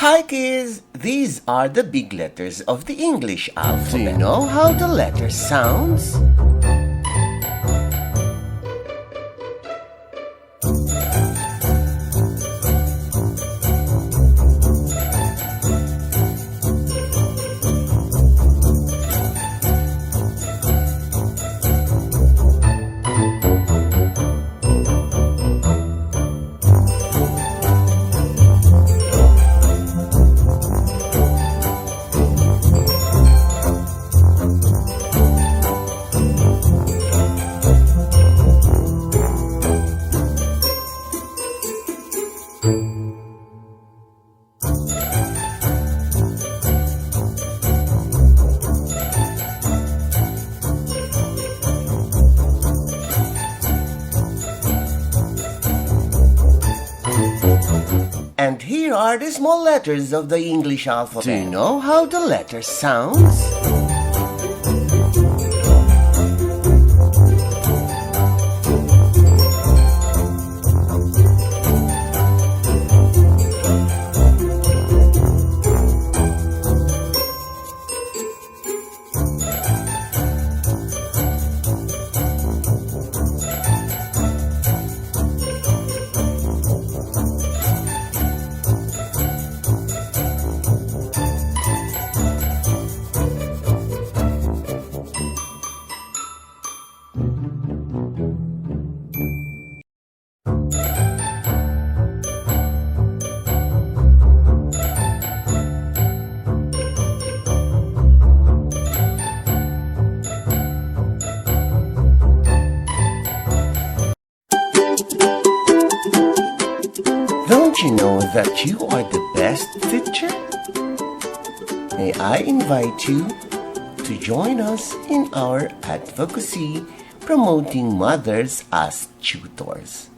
Hi kids! These are the big letters of the English alphabet. Do you know how the letter sounds? And here are the small letters of the English alphabet. Do you know how the letter sounds? Don't you know that you are the best teacher? May I invite you to join us in our advocacy promoting mothers as tutors.